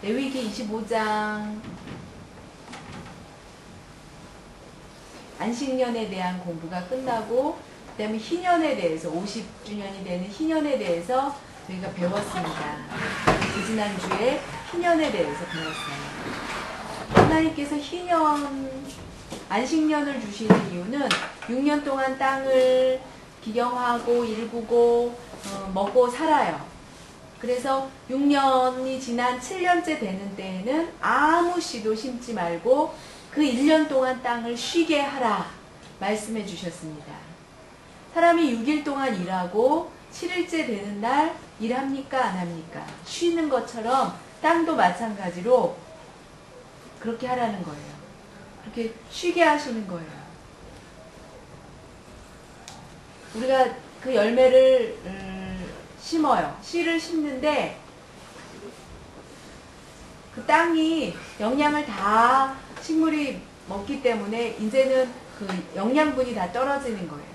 레위기 25장 안식년에 대한 공부가 끝나고 그 다음에 희년에 대해서 50주년이 되는 희년에 대해서 저희가 배웠습니다. 지난주에 희년에 대해서 배웠어요. 하나님께서 희년 안식년을 주시는 이유는 6년 동안 땅을 기경하고 일구고 먹고 살아요. 그래서 6년이 지난 7년째 되는 때에는 아무 씨도 심지 말고 그 1년 동안 땅을 쉬게 하라 말씀해 주셨습니다. 사람이 6일 동안 일하고 7일째 되는 날 일합니까 안 합니까? 쉬는 것처럼 땅도 마찬가지로 그렇게 하라는 거예요. 그렇게 쉬게 하시는 거예요. 우리가 그 열매를 심어요. 씨를 심는데 그 땅이 영양을 다 식물이 먹기 때문에 이제는 그 영양분이 다 떨어지는 거예요.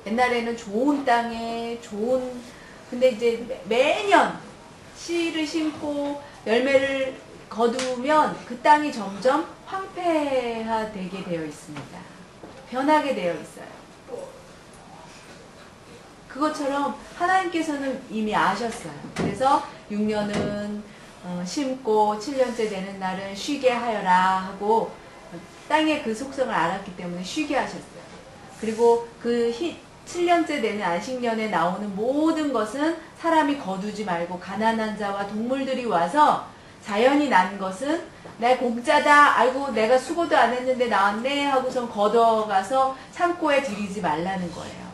옛날에는 좋은 땅에 근데 이제 매년 씨를 심고 열매를 거두면 그 땅이 점점 황폐화되게 되어 있습니다. 변하게 되어 있어요. 그것처럼 하나님께서는 이미 아셨어요. 그래서 6년은 심고 7년째 되는 날은 쉬게 하여라 하고 땅의 그 속성을 알았기 때문에 쉬게 하셨어요. 그리고 그 7년째 되는 안식년에 나오는 모든 것은 사람이 거두지 말고 가난한 자와 동물들이 와서 자연이 난 것은 내 공짜다, 아이고 내가 수고도 안 했는데 나왔네 하고선 걷어가서 창고에 들이지 말라는 거예요.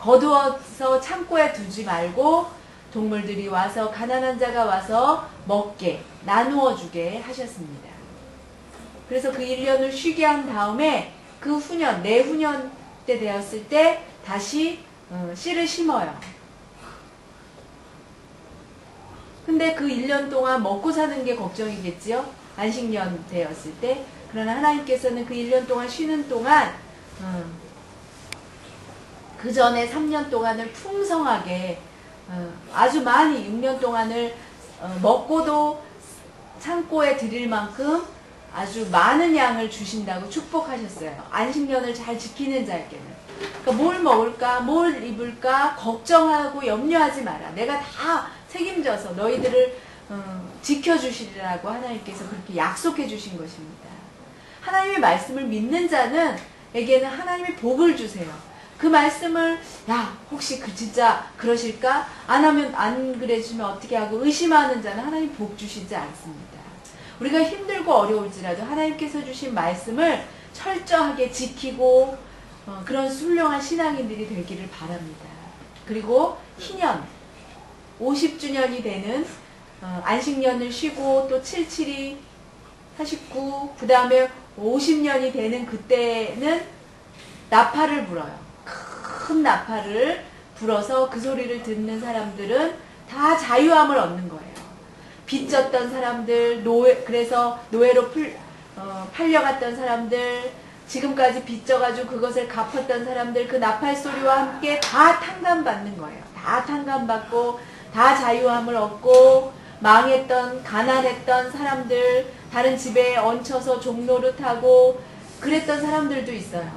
거두어서 창고에 두지 말고 동물들이 와서 가난한 자가 와서 먹게 나누어 주게 하셨습니다. 그래서 그 1년을 쉬게 한 다음에 그 후년 내후년 때 되었을 때 다시 씨를 심어요. 근데 그 1년 동안 먹고 사는 게 걱정이겠지요? 안식년 되었을 때. 그러나 하나님께서는 그 1년 동안 쉬는 동안 그 전에 3년 동안을 풍성하게 아주 많이 6년 동안을 먹고도 창고에 드릴 만큼 아주 많은 양을 주신다고 축복하셨어요. 안식년을 잘 지키는 자에게는. 그러니까 뭘 먹을까, 뭘 입을까 걱정하고 염려하지 마라. 내가 다 책임져서 너희들을 지켜주시리라고 하나님께서 그렇게 약속해 주신 것입니다. 하나님의 말씀을 믿는 자는 에게는 하나님의 복을 주세요. 그 말씀을 혹시 진짜 그러실까? 안 그래주면 어떻게 하고 의심하는 자는 하나님 복 주시지 않습니다. 우리가 힘들고 어려울지라도 하나님께서 주신 말씀을 철저하게 지키고 그런 훌륭한 신앙인들이 되기를 바랍니다. 그리고 희년 50주년이 되는 안식년을 쉬고 또 77이 49, 그 다음에 50년이 되는 그때는 나팔을 불어요. 큰 나팔을 불어서 그 소리를 듣는 사람들은 다 자유함을 얻는 거예요. 빚졌던 사람들, 그래서 노예로 팔려갔던 사람들, 지금까지 빚져가지고 그것을 갚았던 사람들, 그 나팔 소리와 함께 다 탕감받는 거예요. 다 탕감받고 다 자유함을 얻고 망했던 가난했던 사람들, 다른 집에 얹혀서 종노릇하고 그랬던 사람들도 있어요.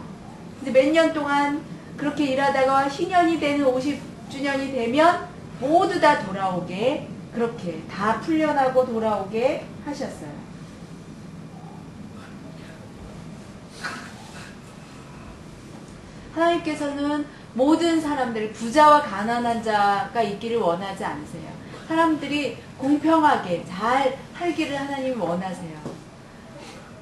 근데 몇 년 동안 그렇게 일하다가 희년이 되는 50주년이 되면 모두 다 돌아오게, 그렇게 다 풀려나고 돌아오게 하셨어요. 하나님께서는 모든 사람들, 부자와 가난한 자가 있기를 원하지 않으세요. 사람들이 공평하게 잘 살기를 하나님이 원하세요.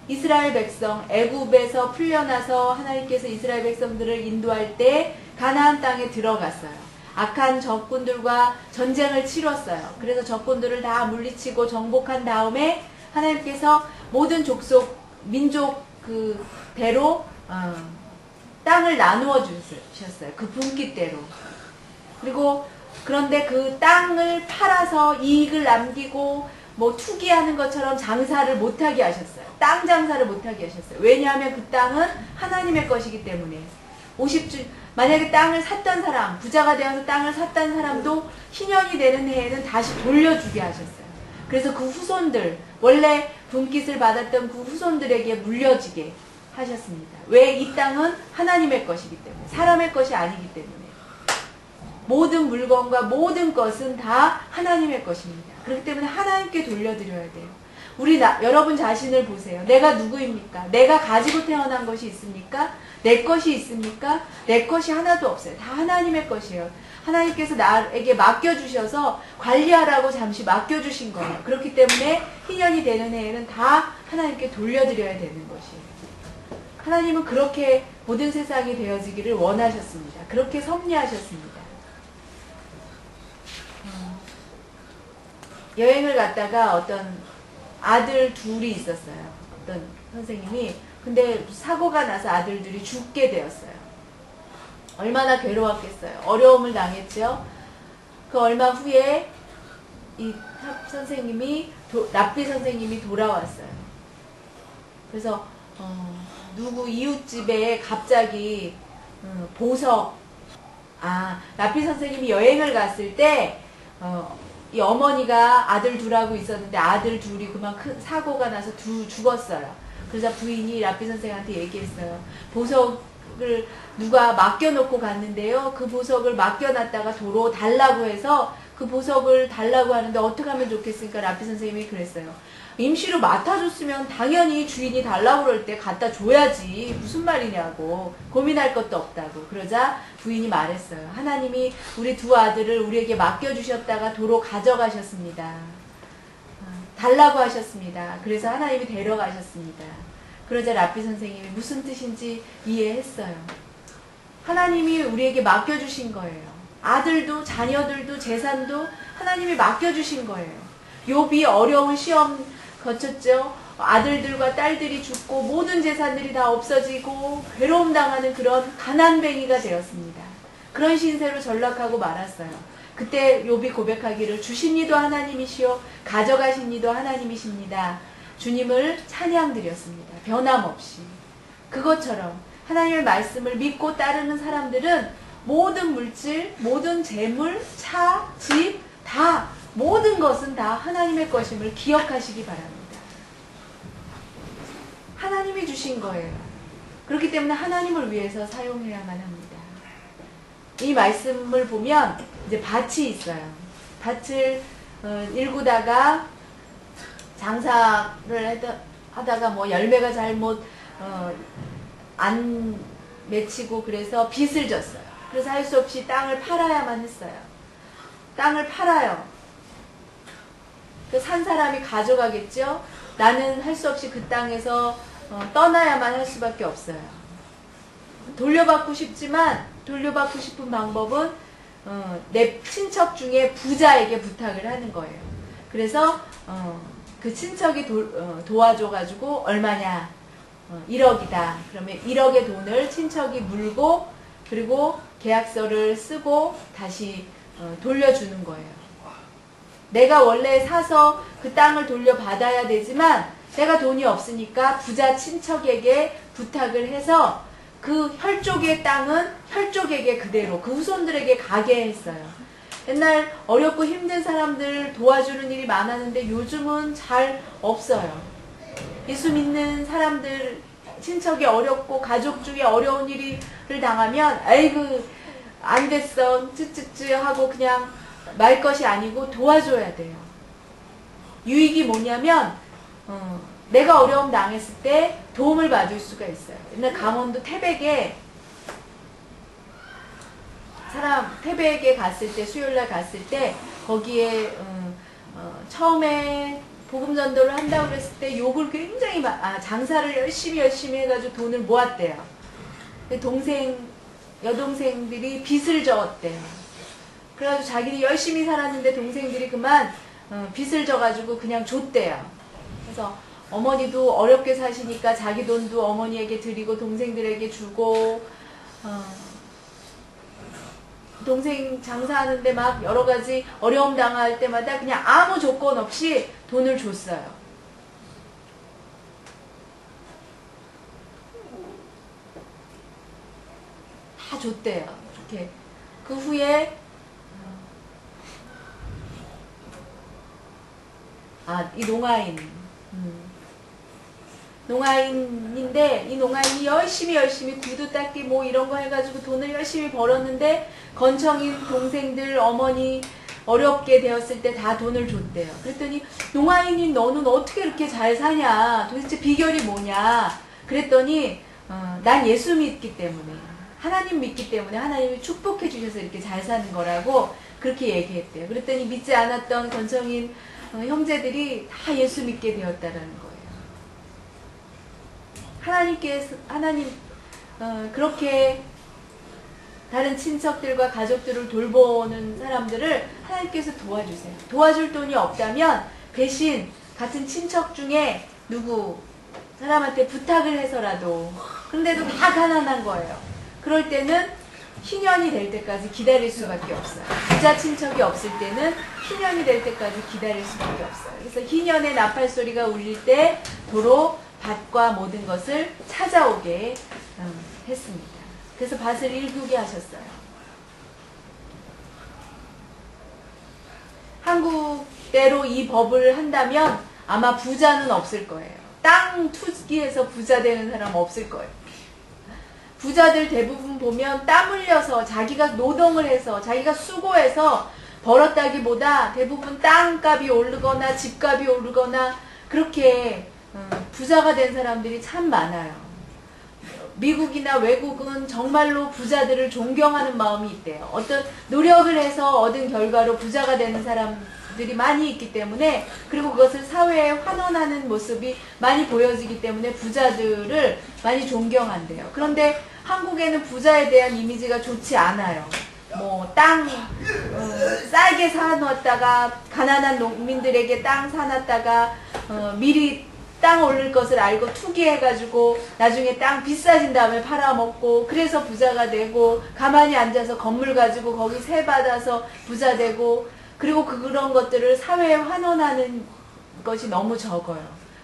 이스라엘 백성, 애굽에서 풀려나서 하나님께서 이스라엘 백성들을 인도할 때 가나안 땅에 들어갔어요. 악한 적군들과 전쟁을 치렀어요. 그래서 적군들을 다 물리치고 정복한 다음에 하나님께서 모든 족속, 민족 대로 땅을 나누어 주셨어요. 그 분깃대로. 그리고 그런데 그 땅을 팔아서 이익을 남기고 뭐 투기하는 것처럼 장사를 못하게 하셨어요. 땅 장사를 못하게 하셨어요. 왜냐하면 그 땅은 하나님의 것이기 때문에 만약에 땅을 샀던 사람, 부자가 되어서 땅을 샀던 사람도 희년이 되는 해에는 다시 돌려주게 하셨어요. 그래서 그 후손들, 원래 분깃을 받았던 그 후손들에게 물려지게 하셨습니다. 왜? 이 땅은 하나님의 것이기 때문에, 사람의 것이 아니기 때문에. 모든 물건과 모든 것은 다 하나님의 것입니다. 그렇기 때문에 하나님께 돌려드려야 돼요. 여러분 자신을 보세요. 내가 누구입니까? 내가 가지고 태어난 것이 있습니까? 내 것이 있습니까? 내 것이 하나도 없어요. 다 하나님의 것이에요. 하나님께서 나에게 맡겨주셔서 관리하라고 잠시 맡겨주신 거예요. 그렇기 때문에 희년이 되는 해에는 다 하나님께 돌려드려야 되는 것이에요. 하나님은 그렇게 모든 세상이 되어지기를 원하셨습니다. 그렇게 섭리하셨습니다. 여행을 갔다가 어떤 아들 둘이 있었어요. 어떤 선생님이. 근데 사고가 나서 아들들이 죽게 되었어요. 얼마나 괴로웠겠어요. 어려움을 당했죠. 그 얼마 후에 이 선생님이 랍비 선생님이 돌아왔어요. 그래서 누구 이웃집에 갑자기 보석, 랍비 선생님이 여행을 갔을 때 이 어머니가 아들 둘하고 있었는데 아들 둘이 그만 큰 사고가 나서 죽었어요. 그래서 부인이 랍비 선생한테 얘기했어요. 보석을 누가 맡겨놓고 갔는데요. 그 보석을 맡겨놨다가 도로 달라고 해서 그 보석을 달라고 하는데 어떻게 하면 좋겠습니까? 랍비 선생님이 그랬어요. 임시로 맡아줬으면 당연히 주인이 달라고 그럴 때 갖다 줘야지. 무슨 말이냐고. 고민할 것도 없다고. 그러자 부인이 말했어요. 하나님이 우리 두 아들을 우리에게 맡겨주셨다가 도로 가져가셨습니다. 달라고 하셨습니다. 그래서 하나님이 데려가셨습니다. 그러자 랍비 선생님이 무슨 뜻인지 이해했어요. 하나님이 우리에게 맡겨주신 거예요. 아들도 자녀들도 재산도 하나님이 맡겨주신 거예요. 욥이 어려운 시험 거쳤죠. 아들들과 딸들이 죽고 모든 재산들이 다 없어지고 괴로움 당하는 그런 가난뱅이가 되었습니다. 그런 신세로 전락하고 말았어요. 그때 욥이 고백하기를 주신 이도 하나님이시오 가져가신 이도 하나님이십니다. 주님을 찬양드렸습니다. 변함없이. 그것처럼 하나님의 말씀을 믿고 따르는 사람들은 모든 물질, 모든 재물, 차, 집 다 모든 것은 다 하나님의 것임을 기억하시기 바랍니다. 하나님이 주신 거예요. 그렇기 때문에 하나님을 위해서 사용해야만 합니다. 이 말씀을 보면 이제 밭이 있어요. 밭을 일구다가 장사를 하다가 뭐 열매가 잘못 안 맺히고 그래서 빚을 졌어요. 그래서 할 수 없이 땅을 팔아야만 했어요. 땅을 팔아요. 그 산 사람이 가져가겠죠. 나는 할 수 없이 그 땅에서 떠나야만 할 수밖에 없어요. 돌려받고 싶지만 돌려받고 싶은 방법은 내 친척 중에 부자에게 부탁을 하는 거예요. 그래서 그 친척이 도와줘가지고 얼마냐 1억이다. 그러면 1억의 돈을 친척이 물고 그리고 계약서를 쓰고 다시 돌려주는 거예요. 내가 원래 사서 그 땅을 돌려받아야 되지만 내가 돈이 없으니까 부자 친척에게 부탁을 해서 그 혈족의 땅은 혈족에게 그대로 그 후손들에게 가게 했어요. 옛날 어렵고 힘든 사람들 도와주는 일이 많았는데 요즘은 잘 없어요. 예수 믿는 사람들 친척이 어렵고 가족 중에 어려운 일을 당하면 아이고 안 됐어 쯔쯔쯔 하고 그냥 말 것이 아니고 도와줘야 돼요. 유익이 뭐냐면 내가 어려움 당했을 때 도움을 받을 수가 있어요. 옛날 강원도 태백에 태백에 갔을 때 수요일날 갔을 때 거기에 처음에 복음 전도를 한다고 그랬을 때 욕을 굉장히 장사를 열심히 해가지고 돈을 모았대요. 여동생들이 빚을 졌대요. 그래가지고 자기는 열심히 살았는데 동생들이 그만 빚을 져가지고 그냥 줬대요. 그래서 어머니도 어렵게 사시니까 자기 돈도 어머니에게 드리고 동생들에게 주고 동생 장사하는데 막 여러 가지 어려움 당할 때마다 그냥 아무 조건 없이 돈을 줬어요. 다 줬대요. 이렇게. 그 후에 이 농아인. 농아인인데 이 농아인이 열심히 구두 닦기 뭐 이런 거 해가지고 돈을 열심히 벌었는데 건청인 동생들 어머니 어렵게 되었을 때 다 돈을 줬대요. 그랬더니 농아인인 너는 어떻게 이렇게 잘 사냐? 도대체 비결이 뭐냐? 그랬더니 난 예수 믿기 때문에 하나님 믿기 때문에 하나님이 축복해 주셔서 이렇게 잘 사는 거라고 그렇게 얘기했대요. 그랬더니 믿지 않았던 건청인 형제들이 다 예수 믿게 되었다라는 거예요. 하나님 그렇게 다른 친척들과 가족들을 돌보는 사람들을 하나님께서 도와주세요. 도와줄 돈이 없다면 대신 같은 친척 중에 누구 사람한테 부탁을 해서라도, 근데도 다 가난한 거예요. 그럴 때는 희년이 될 때까지 기다릴 수밖에 없어요. 부자 친척이 없을 때는 희년이 될 때까지 기다릴 수밖에 없어요. 그래서 희년의 나팔 소리가 울릴 때 도로 밭과 모든 것을 찾아오게 했습니다. 그래서 밭을 일구게 하셨어요. 한국대로 이 법을 한다면 아마 부자는 없을 거예요. 땅 투기해서 부자 되는 사람 없을 거예요. 부자들 대부분 보면 땀 흘려서 자기가 노동을 해서 자기가 수고해서 벌었다기보다 대부분 땅값이 오르거나 집값이 오르거나 그렇게 부자가 된 사람들이 참 많아요. 미국이나 외국은 정말로 부자들을 존경하는 마음이 있대요. 어떤 노력을 해서 얻은 결과로 부자가 되는 사람들이 많이 있기 때문에, 그리고 그것을 사회에 환원하는 모습이 많이 보여지기 때문에 부자들을 많이 존경한대요. 그런데 한국에는 부자에 대한 이미지가 좋지 않아요. 뭐 땅 싸게 사놨다가 가난한 농민들에게 땅 사놨다가 미리 땅 오를 것을 알고 투기해가지고 나중에 땅 비싸진 다음에 팔아먹고, 그래서 부자가 되고, 가만히 앉아서 건물 가지고 거기 세 받아서 부자 되고, 그리고 그런 것들을 사회에 환원하는 것이 너무 적어요.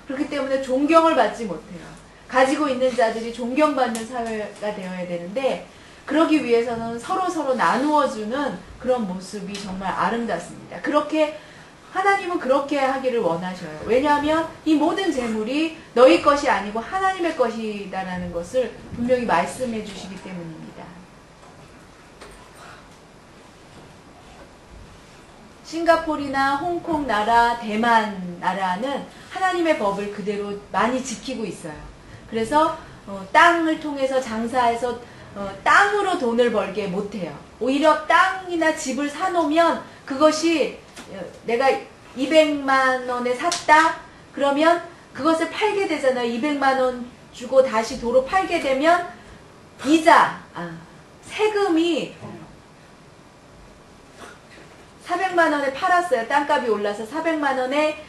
그렇기 때문에 존경을 받지 못해요. 가지고 있는 자들이 존경받는 사회가 되어야 되는데, 그러기 위해서는 서로 나누어주는 그런 모습이 정말 아름답습니다. 그렇게 하나님은 그렇게 하기를 원하셔요. 왜냐하면 이 모든 재물이 너희 것이 아니고 하나님의 것이다라는 것을 분명히 말씀해 주시기 때문입니다. 싱가포르나 홍콩 나라, 대만 나라는 하나님의 법을 그대로 많이 지키고 있어요. 그래서 땅을 통해서 장사해서 땅으로 돈을 벌게 못해요. 오히려 땅이나 집을 사놓으면 그것이 내가 200만 원에 샀다? 그러면 그것을 팔게 되잖아요. 200만 원 주고 다시 도로 팔게 되면 이자, 세금이 400만 원에 팔았어요. 땅값이 올라서 400만 원에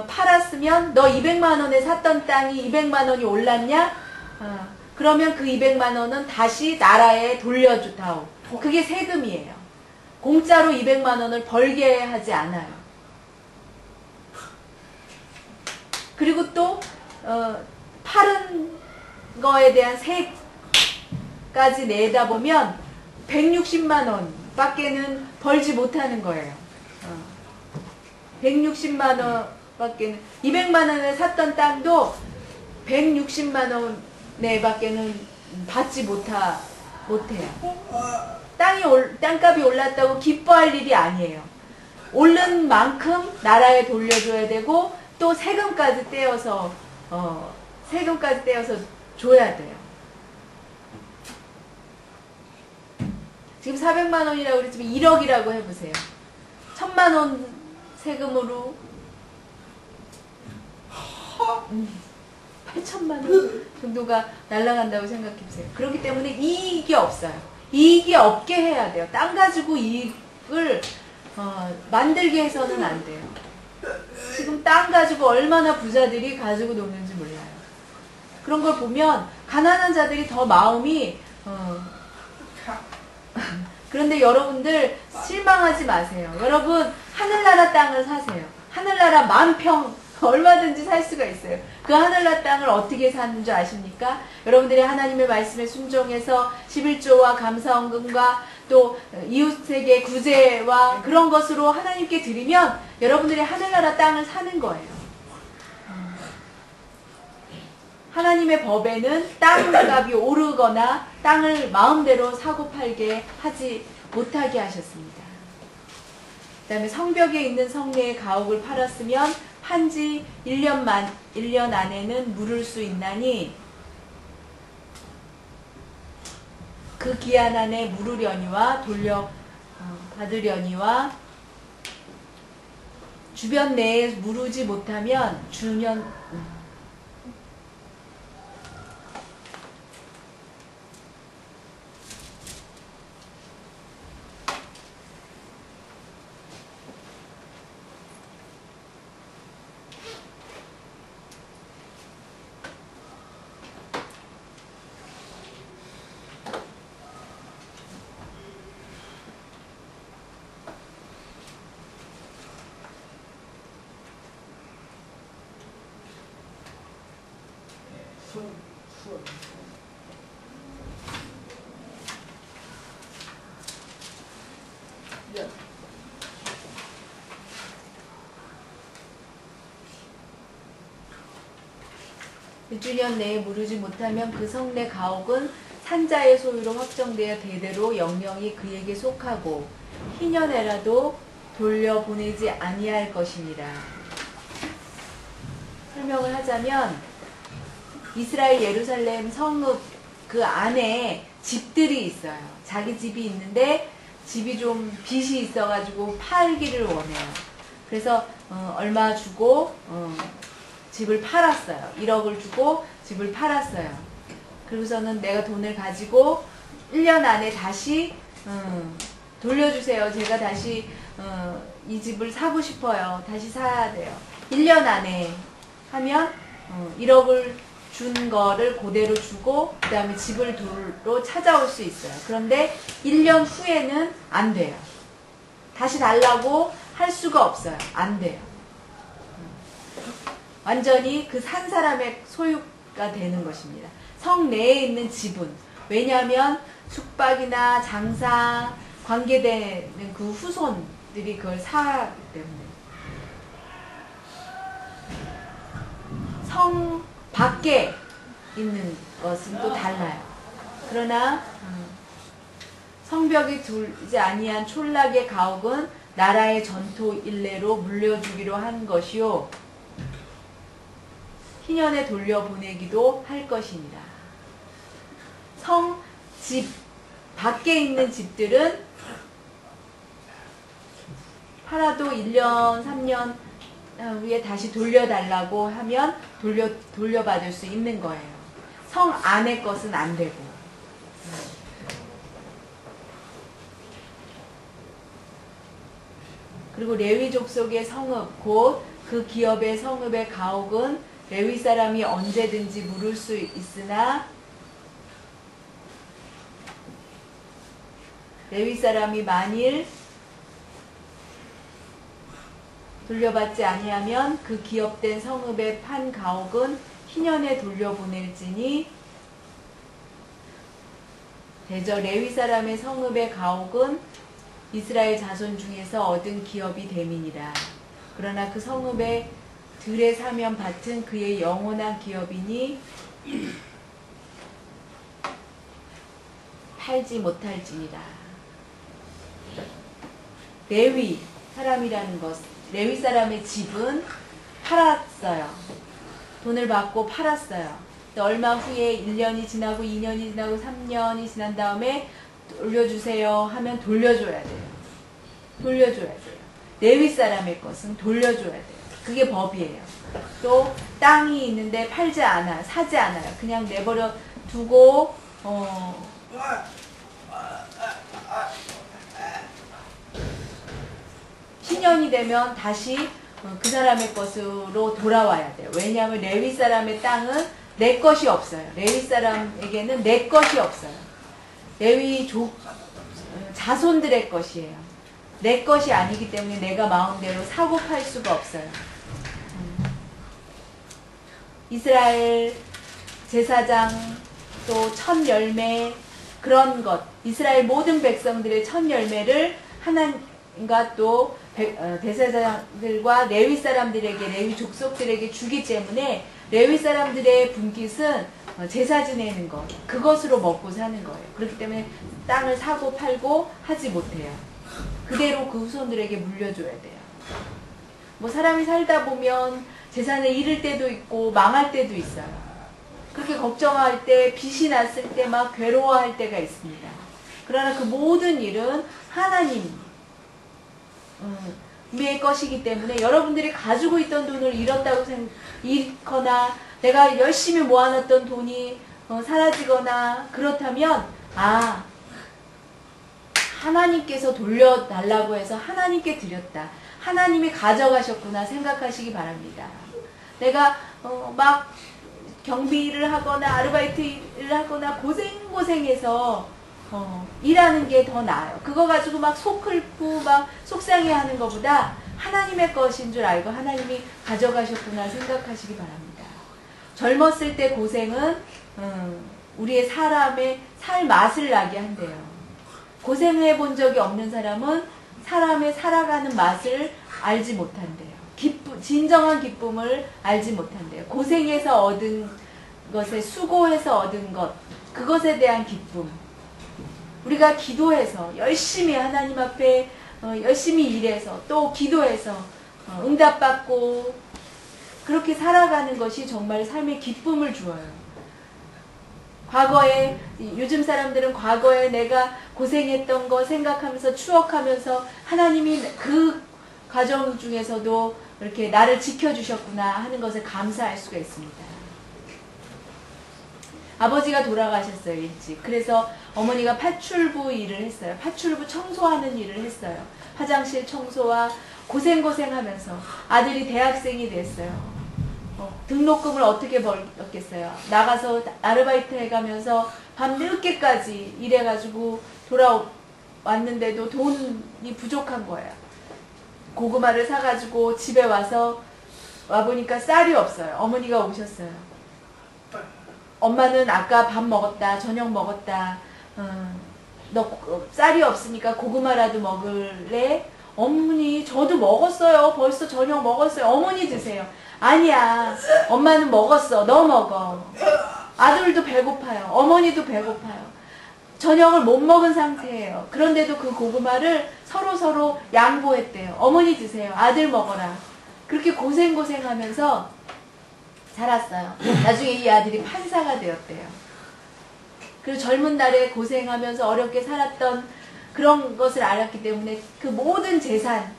팔았으면 너 200만 원에 샀던 땅이 200만 원이 올랐냐? 그러면 그 200만 원은 다시 나라에 돌려주다오. 그게 세금이에요. 공짜로 200만 원을 벌게 하지 않아요. 그리고 또 파는 거에 대한 세까지 내다 보면 160만 원 밖에는 벌지 못하는 거예요. 160만 원 밖에는, 200만 원에 샀던 땅도 160만 원에 밖에는 받지 못해요. 땅값이 올랐다고 기뻐할 일이 아니에요. 오른 만큼 나라에 돌려줘야 되고, 또 세금까지 떼어서 줘야 돼요. 지금 400만 원이라고 그랬지만 1억이라고 해보세요. 1000만 원 세금으로 8천만 원 정도가 날아간다고 생각해보세요. 그렇기 때문에 이익이 없어요. 이익이 없게 해야 돼요. 땅 가지고 이익을 만들게 해서는 안 돼요. 지금 땅 가지고 얼마나 부자들이 가지고 노는지 몰라요. 그런 걸 보면 가난한 자들이 더 마음이 그런데 여러분들 실망하지 마세요. 여러분 하늘나라 땅을 사세요. 하늘나라 10,000평 얼마든지 살 수가 있어요. 그 하늘날 땅을 어떻게 사는 줄 아십니까? 여러분들이 하나님의 말씀에 순종해서 11조와 감사헌금과 또 이웃에게 구제와 그런 것으로 하나님께 드리면 여러분들이 하늘나라 땅을 사는 거예요. 하나님의 법에는 땅값이 오르거나 땅을 마음대로 사고 팔게 하지 못하게 하셨습니다. 그 다음에 성벽에 있는 성내의 가옥을 팔았으면 판지 1년 안에는 물을 수 있나니 그 기한 안에 물으려니와 받으려니와 주변 내에 물으지 못하면 주년 일주년 내에 무르지 못하면 그 성내 가옥은 산자의 소유로 확정되어 대대로 영영이 그에게 속하고 희년에라도 돌려보내지 아니할 것이니라. 설명을 하자면 이스라엘 예루살렘 성읍 그 안에 집들이 있어요. 자기 집이 있는데 집이 좀 빚이 있어가지고 팔기를 원해요. 그래서 얼마 주고 집을 팔았어요. 1억을 주고 집을 팔았어요. 그리고서는 내가 돈을 가지고 1년 안에 다시 돌려주세요. 제가 다시 이 집을 사고 싶어요. 다시 사야 돼요. 1년 안에 하면 1억을 준 거를 그대로 주고 그 다음에 집을 도로 찾아올 수 있어요. 그런데 1년 후에는 안 돼요. 다시 달라고 할 수가 없어요. 안 돼요. 완전히 그 산 사람의 소유가 되는 것입니다. 성 내에 있는 집은 왜냐하면 숙박이나 장사 관계되는 그 후손들이 그걸 사기 때문에 성 밖에 있는 것은 또 달라요. 그러나 성벽이 둘지 아니한 촌락의 가옥은 나라의 전토 일례로 물려주기로 한 것이요 희년에 돌려보내기도 할 것이니라. 성 집 밖에 있는 집들은 팔아도 1년 3년 후에 다시 돌려달라고 하면 돌려받을 수 있는 거예요. 성 안의 것은 안 되고. 그리고 레위 족속의 성읍 곧 그 기업의 성읍의 가옥은 레위 사람이 언제든지 물을 수 있으나 레위 사람이 만일 돌려받지 아니하면 그 기업된 성읍의 판 가옥은 희년에 돌려보낼지니 대저 레위 사람의 성읍의 가옥은 이스라엘 자손 중에서 얻은 기업이 됨이니라. 그러나 그 성읍의 들에 사면 밭은 그의 영원한 기업이니 팔지 못할지니라. 레위 사람이라는 것, 레위 사람의 집은 팔았어요. 돈을 받고 팔았어요. 얼마 후에 1년이 지나고 2년이 지나고 3년이 지난 다음에 돌려주세요 하면 돌려줘야 돼요. 돌려줘야 돼요. 레위 사람의 것은 돌려줘야 돼요. 그게 법이에요. 또 땅이 있는데 팔지 않아요. 사지 않아요. 그냥 내버려 두고 10년이 되면 다시 그 사람의 것으로 돌아와야 돼요. 왜냐하면 레위 사람의 땅은 내 것이 없어요. 레위 사람에게는 내 것이 없어요. 레위 자손들의 것이에요. 내 것이 아니기 때문에 내가 마음대로 사고 팔 수가 없어요. 이스라엘 제사장 또 첫 열매 그런 것, 이스라엘 모든 백성들의 첫 열매를 하나님과 또 대제사장들과 레위 사람들에게, 레위 족속들에게 주기 때문에 레위 사람들의 분깃은 제사 지내는 것, 그것으로 먹고 사는 거예요. 그렇기 때문에 땅을 사고 팔고 하지 못해요. 그대로 그 후손들에게 물려줘야 돼요. 뭐 사람이 살다 보면 재산을 잃을 때도 있고 망할 때도 있어요. 그렇게 걱정할 때, 빚이 났을 때 막 괴로워할 때가 있습니다. 그러나 그 모든 일은 하나님의 것이기 때문에 여러분들이 가지고 있던 돈을 잃거나 내가 열심히 모아놨던 돈이 사라지거나 그렇다면 하나님께서 돌려달라고 해서 하나님께 드렸다. 하나님이 가져가셨구나 생각하시기 바랍니다. 내가 막 경비를 하거나 아르바이트를 하거나 고생해서 일하는 게 더 나아요. 그거 가지고 막 속 끓고 막 속상해하는 것보다 하나님의 것인 줄 알고 하나님이 가져가셨구나 생각하시기 바랍니다. 젊었을 때 고생은 우리의 사람의 살 맛을 나게 한대요. 고생해 본 적이 없는 사람은 사람의 살아가는 맛을 알지 못한대요. 진정한 기쁨을 알지 못한대요. 고생해서 얻은 것에, 수고해서 얻은 것, 그것에 대한 기쁨. 우리가 기도해서 열심히 하나님 앞에 열심히 일해서 또 기도해서 응답받고 그렇게 살아가는 것이 정말 삶의 기쁨을 주어요. 과거에, 요즘 사람들은 과거에 내가 고생했던 거 생각하면서 추억하면서 하나님이 그 과정 중에서도 이렇게 나를 지켜주셨구나 하는 것을 감사할 수가 있습니다. 아버지가 돌아가셨어요, 일찍. 그래서 어머니가 파출부 일을 했어요. 파출부 청소하는 일을 했어요. 화장실 청소와 고생하면서 아들이 대학생이 됐어요. 등록금을 어떻게 벌겠어요? 나가서 아르바이트 해가면서 밤 늦게까지 일해가지고 돌아왔는데도 돈이 부족한 거예요. 고구마를 사가지고 집에 와보니까 쌀이 없어요. 어머니가 오셨어요. 엄마는 아까 밥 먹었다, 저녁 먹었다, 너 쌀이 없으니까 고구마라도 먹을래? 어머니, 저도 먹었어요. 벌써 저녁 먹었어요. 어머니 드세요. 아니야, 엄마는 먹었어. 너 먹어. 아들도 배고파요. 어머니도 배고파요. 저녁을 못 먹은 상태예요. 그런데도 그 고구마를 서로 양보했대요. 어머니 드세요. 아들 먹어라. 그렇게 고생하면서 살았어요. 나중에 이 아들이 판사가 되었대요. 그리고 젊은 날에 고생하면서 어렵게 살았던 그런 것을 알았기 때문에 그 모든 재산,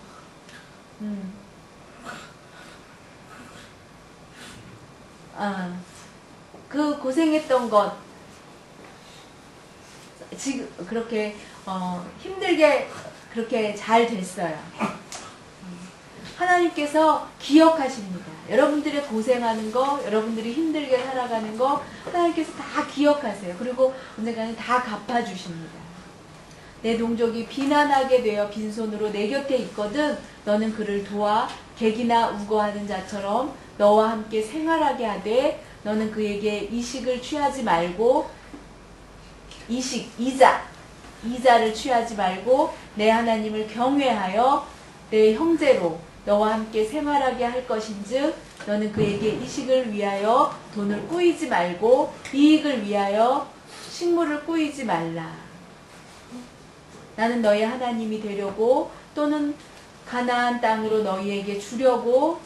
그 고생했던 것, 지금 그렇게 힘들게 그렇게 잘 됐어요. 하나님께서 기억하십니다. 여러분들의 고생하는 거, 여러분들이 힘들게 살아가는 거 하나님께서 다 기억하세요. 그리고 언젠가는 다 갚아주십니다. 내 동족이 비난하게 되어 빈손으로 내 곁에 있거든 너는 그를 도와 객이나 우거하는 자처럼 너와 함께 생활하게 하되 너는 그에게 이식을 취하지 말고 이자를 취하지 말고 내 하나님을 경외하여 내 형제로 너와 함께 생활하게 할 것인즉 너는 그에게 이식을 위하여 돈을 꾸이지 말고 이익을 위하여 식물을 꾸이지 말라. 나는 너희 하나님이 되려고 또는 가나안 땅으로 너희에게 주려고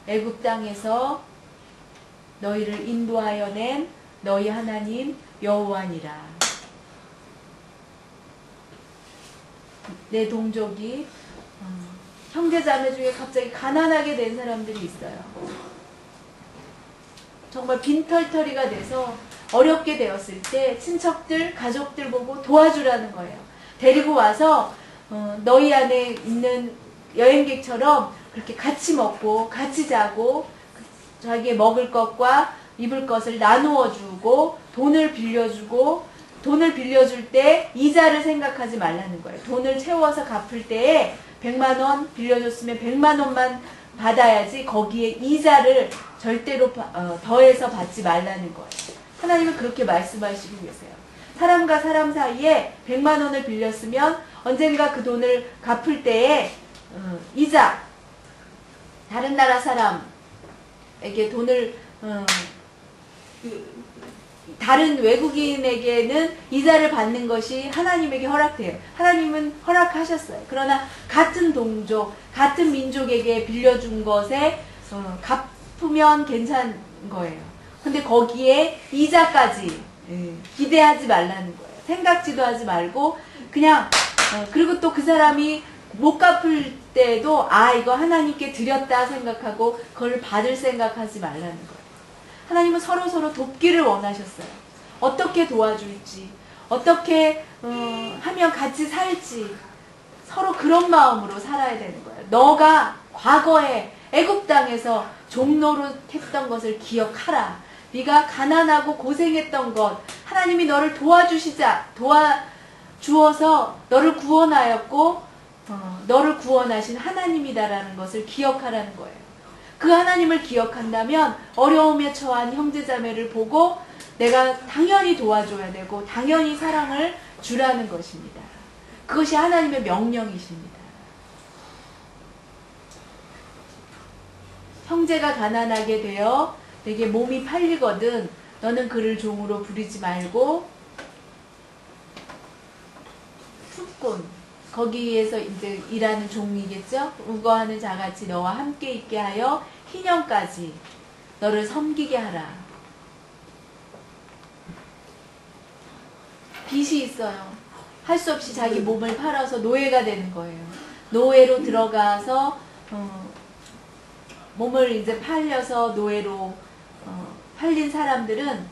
애굽 땅에서 너희를 인도하여 낸 너희 하나님 여호와니라. 내 동족이 형제자매 중에 갑자기 가난하게 된 사람들이 있어요. 정말 빈털터리가 돼서 어렵게 되었을 때 친척들, 가족들 보고 도와주라는 거예요. 데리고 와서 너희 안에 있는 여행객처럼 그렇게 같이 먹고 같이 자고 자기의 먹을 것과 입을 것을 나누어 주고 돈을 빌려주고 돈을 빌려줄 때 이자를 생각하지 말라는 거예요. 돈을 채워서 갚을 때에 100만 원 빌려줬으면 100만 원만 받아야지 거기에 이자를 절대로 더해서 받지 말라는 거예요. 하나님은 그렇게 말씀하시고 계세요. 사람과 사람 사이에 100만 원을 빌렸으면 언젠가 그 돈을 갚을 때에 이자, 다른 나라 사람에게 돈을 다른 외국인에게는 이자를 받는 것이 하나님에게 허락돼요. 하나님은 허락하셨어요. 그러나 같은 동족, 같은 민족에게 빌려준 것에 갚으면 괜찮은 거예요. 근데 거기에 이자까지 기대하지 말라는 거예요. 생각지도 하지 말고 그냥 그리고 또 그 사람이 못 갚을 때도 이거 하나님께 드렸다 생각하고 그걸 받을 생각하지 말라는 거예요. 하나님은 서로 돕기를 원하셨어요. 어떻게 도와줄지, 어떻게 하면 같이 살지, 서로 그런 마음으로 살아야 되는 거예요. 너가 과거에 애굽 땅에서 종노릇 했던 것을 기억하라. 네가 가난하고 고생했던 것, 하나님이 너를 도와주어서 너를 구원하였고 너를 구원하신 하나님이다라는 것을 기억하라는 거예요. 그 하나님을 기억한다면 어려움에 처한 형제자매를 보고 내가 당연히 도와줘야 되고 당연히 사랑을 주라는 것입니다. 그것이 하나님의 명령이십니다. 형제가 가난하게 되어 내게 몸이 팔리거든 너는 그를 종으로 부리지 말고 품꾼, 거기에서 이제 일하는 종이겠죠? 우거하는 자같이 너와 함께 있게 하여 희년까지 너를 섬기게 하라. 빚이 있어요. 할 수 없이 자기 몸을 팔아서 노예가 되는 거예요. 노예로 들어가서 몸을 이제 팔려서 노예로 팔린 사람들은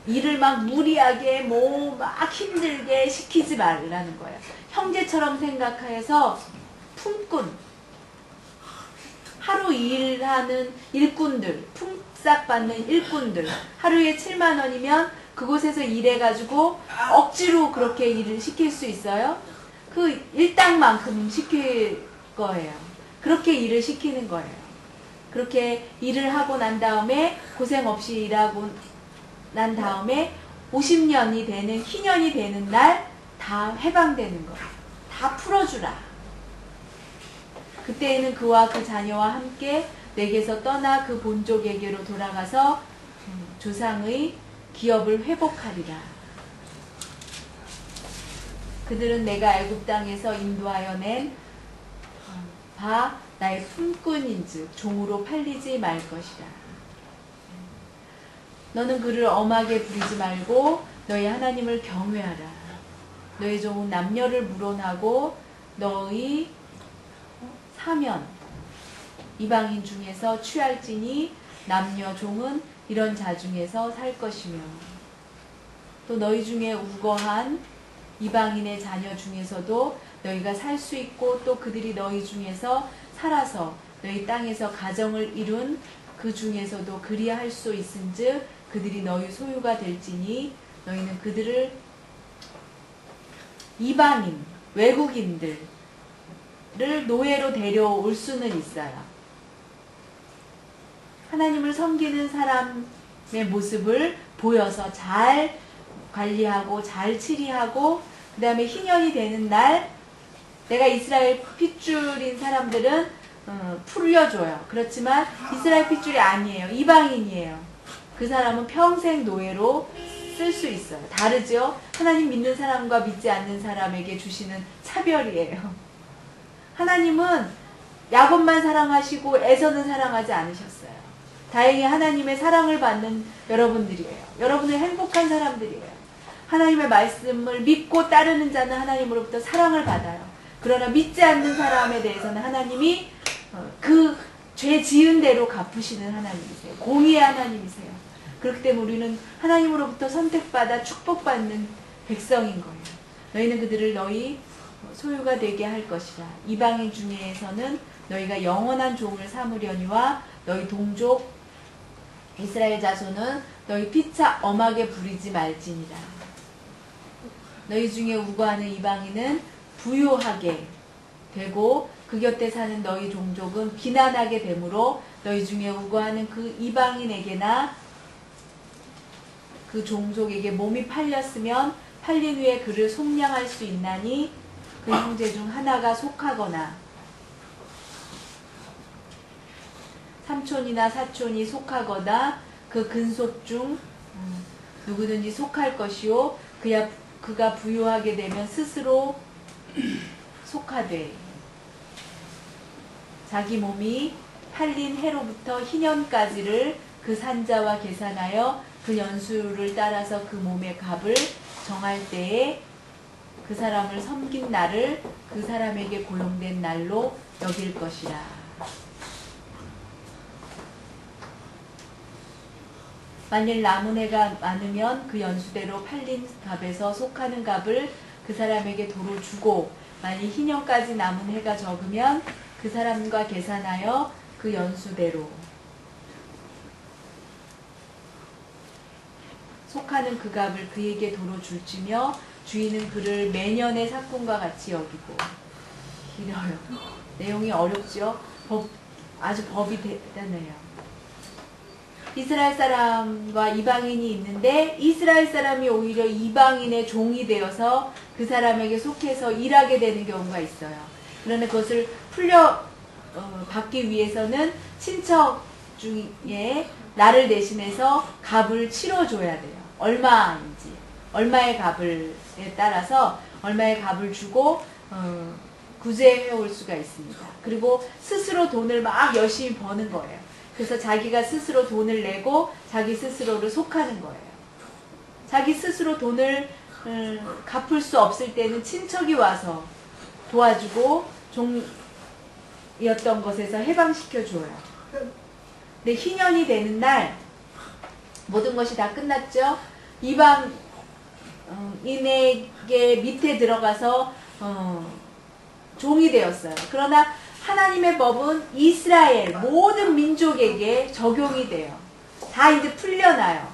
일을 막 무리하게 막 힘들게 시키지 말라는 거예요. 형제처럼 생각해서 품꾼, 하루 일하는 일꾼들, 품삯 받는 일꾼들, 하루에 7만 원이면 그곳에서 일해가지고 억지로 그렇게 일을 시킬 수 있어요? 그 일당만큼 시킬 거예요. 그렇게 일을 시키는 거예요. 그렇게 일을 하고 난 다음에 고생 없이 일하고 난 다음에 50년이 되는 희년이 되는 날 다 해방되는 거예요. 다 풀어주라. 그때에는 그와 그 자녀와 함께 내게서 떠나 그 본족에게로 돌아가서 조상의 기업을 회복하리라. 그들은 내가 애굽 땅에서 인도하여 낸 나의 품꾼인즉 종으로 팔리지 말 것이라. 너는 그를 엄하게 부리지 말고 너희 하나님을 경외하라. 너희 종은 남녀를 물어나고 너희 사면 이방인 중에서 취할지니 남녀 종은 이런 자 중에서 살 것이며 또 너희 중에 우거한 이방인의 자녀 중에서도 너희가 살 수 있고 또 그들이 너희 중에서 살아서 너희 땅에서 가정을 이룬 그 중에서도 그리할 수 있은즉 그들이 너희 소유가 될지니 너희는 그들을 이방인, 외국인들을 노예로 데려올 수는 있어요. 하나님을 섬기는 사람의 모습을 보여서 잘 관리하고 잘 치리하고 그 다음에 희년이 되는 날 내가 이스라엘 핏줄인 사람들은 풀려줘요. 그렇지만 이스라엘 핏줄이 아니에요. 이방인이에요. 그 사람은 평생 노예로 쓸 수 있어요. 다르죠? 하나님 믿는 사람과 믿지 않는 사람에게 주시는 차별이에요. 하나님은 야곱만 사랑하시고 에서는 사랑하지 않으셨어요. 다행히 하나님의 사랑을 받는 여러분들이에요. 여러분은 행복한 사람들이에요. 하나님의 말씀을 믿고 따르는 자는 하나님으로부터 사랑을 받아요. 그러나 믿지 않는 사람에 대해서는 하나님이 그 죄 지은 대로 갚으시는 하나님이세요. 공의의 하나님이세요. 그렇기 때문에 우리는 하나님으로부터 선택받아 축복받는 백성인 거예요. 너희는 그들을 너희 소유가 되게 할 것이라. 이방인 중에서는 너희가 영원한 종을 삼으려니와 너희 동족 이스라엘 자손은 너희 피차 엄하게 부리지 말지니라. 너희 중에 우거하는 이방인은 부유하게 되고 그 곁에 사는 너희 종족은 비난하게 되므로 너희 중에 우거하는 그 이방인에게나 그 종족에게 몸이 팔렸으면 팔린 후에 그를 속량할 수 있나니 그 형제 중 하나가 속하거나 삼촌이나 사촌이 속하거나 그 근속 중 누구든지 속할 것이요 그가 부유하게 되면 스스로 속하되 자기 몸이 팔린 해로부터 희년까지를 그 산자와 계산하여 그 연수를 따라서 그 몸의 값을 정할 때에 그 사람을 섬긴 날을 그 사람에게 고용된 날로 여길 것이라. 만일 남은 해가 많으면 그 연수대로 팔린 값에서 속하는 값을 그 사람에게 도로 주고 만일 희년까지 남은 해가 적으면 그 사람과 계산하여 그 연수대로 속하는 그 값을 그에게 도로 줄지며 주인은 그를 매년의 사건과 같이 여기고. 길어요. 내용이 어렵죠? 아주 법이 대단해요. 이스라엘 사람과 이방인이 있는데 이스라엘 사람이 오히려 이방인의 종이 되어서 그 사람에게 속해서 일하게 되는 경우가 있어요. 그러나 그것을 받기 위해서는 친척 중에 나를 대신해서 값을 치러줘야 돼요. 얼마인지 얼마의 값에 따라서 얼마의 값을 주고 구제해 올 수가 있습니다. 그리고 스스로 돈을 막 열심히 버는 거예요. 그래서 자기가 스스로 돈을 내고 자기 스스로를 속하는 거예요. 자기 스스로 돈을 갚을 수 없을 때는 친척이 와서 도와주고 종이었던 것에서 해방시켜줘요. 근데 희년이 되는 날 모든 것이 다 끝났죠. 이방인에게 밑에 들어가서 종이 되었어요. 그러나 하나님의 법은 이스라엘 모든 민족에게 적용이 돼요. 다 이제 풀려나요.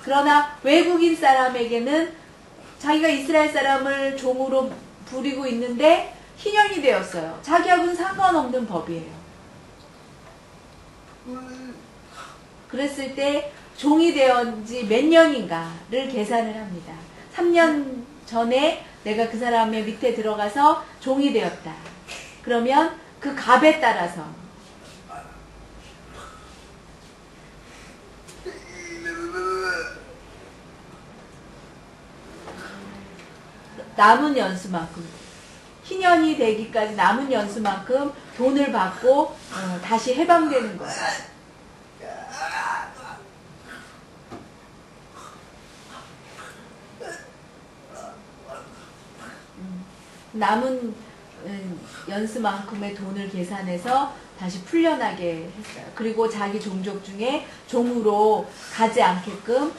그러나 외국인 사람에게는 자기가 이스라엘 사람을 종으로 부리고 있는데 희년이 되었어요. 자기하고는 상관없는 법이에요. 그랬을 때 종이 되었 지 몇 년인가를 계산을 합니다. 3년 전에 내가 그 사람의 밑에 들어가서 종이 되었다. 그러면 그 값에 따라서 남은 연수만큼 희년이 되기까지 남은 연수만큼 돈을 받고 다시 해방되는 거예요. 남은 연수만큼의 돈을 계산해서 다시 풀려나게 했어요. 그리고 자기 종족 중에 종으로 가지 않게끔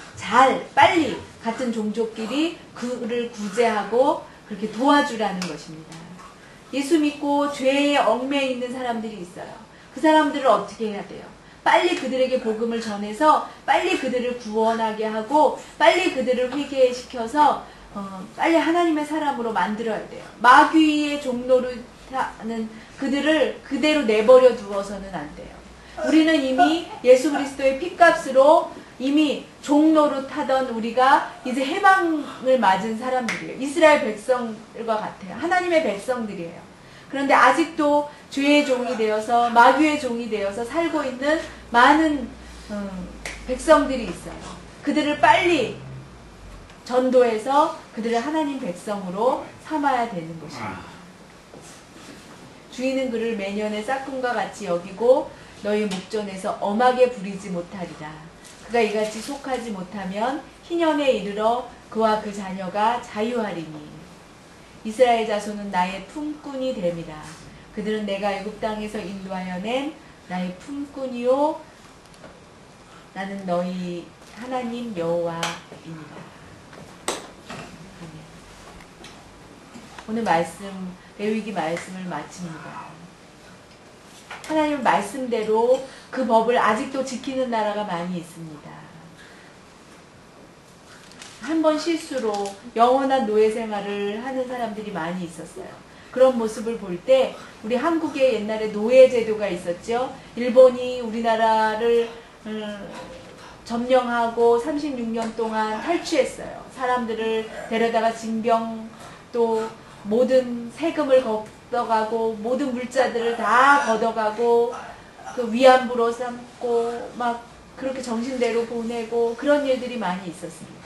빨리 같은 종족끼리 그를 구제하고 그렇게 도와주라는 것입니다. 예수 믿고 죄에 얽매여 있는 사람들이 있어요. 그 사람들을 어떻게 해야 돼요? 빨리 그들에게 복음을 전해서 빨리 그들을 구원하게 하고 빨리 그들을 회개시켜서 빨리 하나님의 사람으로 만들어야 돼요. 마귀의 종로를 하는 그들을 그대로 내버려 두어서는 안 돼요. 우리는 이미 예수 그리스도의 핏값으로 이미 종로로 타던 우리가 이제 해방을 맞은 사람들이에요. 이스라엘 백성들과 같아요. 하나님의 백성들이에요. 그런데 아직도 죄의 종이 되어서 마귀의 종이 되어서 살고 있는 많은 백성들이 있어요. 그들을 빨리 전도해서 그들을 하나님 백성으로 삼아야 되는 것입니다. 주인은 그를 매년의 싹금과 같이 여기고 너희 목전에서 엄하게 부리지 못하리라. 그가 이같이 속하지 못하면 희년에 이르러 그와 그 자녀가 자유하리니 이스라엘 자손은 나의 품꾼이 됨이라. 그들은 내가 애굽 땅에서 인도하여 낸 나의 품꾼이요 나는 너희 하나님 여호와이니라. 오늘 말씀 레위기 말씀을 마칩니다. 하나님 말씀대로 그 법을 아직도 지키는 나라가 많이 있습니다. 한 번 실수로 영원한 노예 생활을 하는 사람들이 많이 있었어요. 그런 모습을 볼 때 우리 한국에 옛날에 노예 제도가 있었죠. 일본이 우리나라를 점령하고 36년 동안 탈취했어요. 사람들을 데려다가 징병, 또 모든 세금을 걷어가고 모든 물자들을 다 걷어가고 그 위안부로 삼고 막 그렇게 정신대로 보내고 그런 일들이 많이 있었습니다.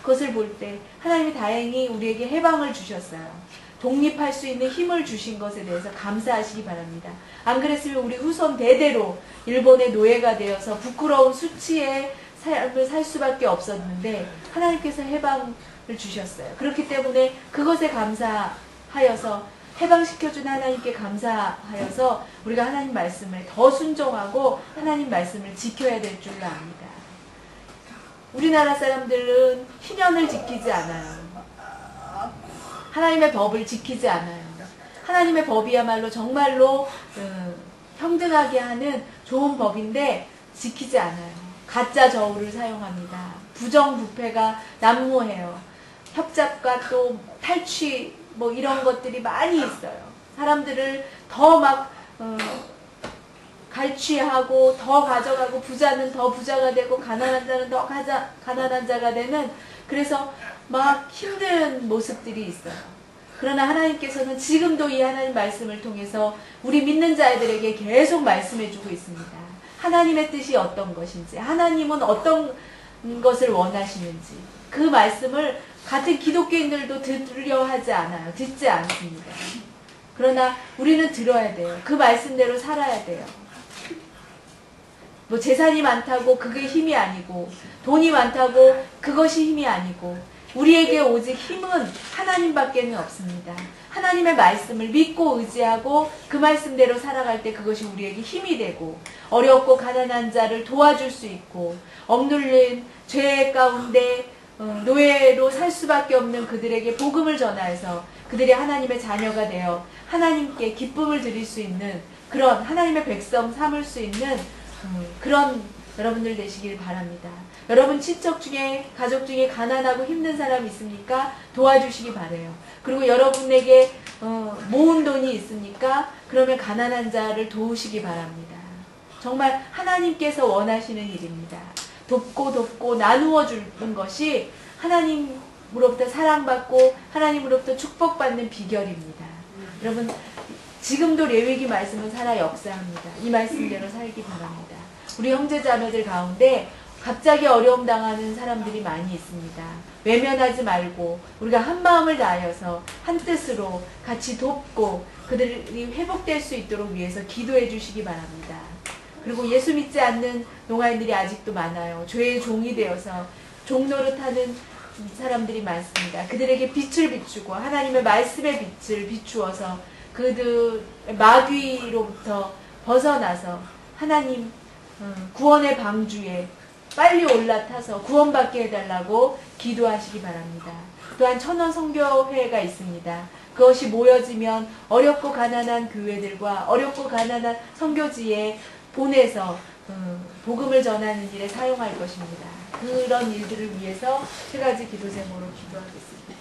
그것을 볼 때 하나님이 다행히 우리에게 해방을 주셨어요. 독립할 수 있는 힘을 주신 것에 대해서 감사하시기 바랍니다. 안 그랬으면 우리 후손 대대로 일본의 노예가 되어서 부끄러운 수치의 삶을 살 수밖에 없었는데 하나님께서 해방을 주셨어요. 그렇기 때문에 그것에 감사하여서 해방시켜준 하나님께 감사하여서 우리가 하나님 말씀을 더 순종하고 하나님 말씀을 지켜야 될 줄로 압니다. 우리나라 사람들은 희년을 지키지 않아요. 하나님의 법을 지키지 않아요. 하나님의 법이야말로 정말로 평등하게 하는 좋은 법인데 지키지 않아요. 가짜 저울을 사용합니다. 부정부패가 난무해요. 협잡과 또 탈취 뭐 이런 것들이 많이 있어요. 사람들을 더 막 갈취하고 더 가져가고 부자는 더 부자가 되고 가난한 자는 더 가난한 자가 되는, 그래서 막 힘든 모습들이 있어요. 그러나 하나님께서는 지금도 이 하나님 말씀을 통해서 우리 믿는 자들에게 계속 말씀해주고 있습니다. 하나님의 뜻이 어떤 것인지, 하나님은 어떤 것을 원하시는지, 그 말씀을 같은 기독교인들도 들으려 하지 않아요. 듣지 않습니다. 그러나 우리는 들어야 돼요. 그 말씀대로 살아야 돼요. 뭐 재산이 많다고 그게 힘이 아니고, 돈이 많다고 그것이 힘이 아니고, 우리에게 오직 힘은 하나님밖에는 없습니다. 하나님의 말씀을 믿고 의지하고 그 말씀대로 살아갈 때 그것이 우리에게 힘이 되고, 어렵고 가난한 자를 도와줄 수 있고, 억눌린 죄 가운데 노예로 살 수밖에 없는 그들에게 복음을 전하여서 그들이 하나님의 자녀가 되어 하나님께 기쁨을 드릴 수 있는 그런 하나님의 백성 삼을 수 있는 그런 여러분들 되시길 바랍니다. 여러분 친척 중에, 가족 중에 가난하고 힘든 사람 있습니까? 도와주시기 바라요. 그리고 여러분에게 모은 돈이 있습니까? 그러면 가난한 자를 도우시기 바랍니다. 정말 하나님께서 원하시는 일입니다. 돕고 나누어 주는 것이 하나님으로부터 사랑받고 하나님으로부터 축복받는 비결입니다. 여러분 지금도 레위기 말씀은 살아 역사합니다. 이 말씀대로 살기 바랍니다. 우리 형제자매들 가운데 갑자기 어려움 당하는 사람들이 많이 있습니다. 외면하지 말고 우리가 한 마음을 다하여서 한 뜻으로 같이 돕고 그들이 회복될 수 있도록 위해서 기도해 주시기 바랍니다. 그리고 예수 믿지 않는 농아인들이 아직도 많아요. 죄의 종이 되어서 종노릇하는 사람들이 많습니다. 그들에게 빛을 비추고 하나님의 말씀의 빛을 비추어서 그들 마귀로부터 벗어나서 하나님 구원의 방주에 빨리 올라타서 구원받게 해달라고 기도하시기 바랍니다. 또한 천원 선교회가 있습니다. 그것이 모여지면 어렵고 가난한 교회들과 어렵고 가난한 선교지에 보내서 복음을 전하는 일에 사용할 것입니다. 그런 일들을 위해서 세 가지 기도 제목으로 기도하겠습니다.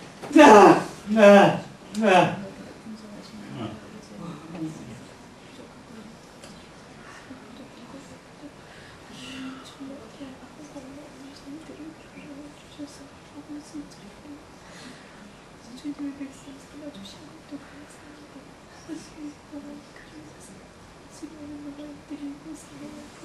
주님의 백성 살려주신 것도 감사합니다. 지금은 농아인들이 고생하고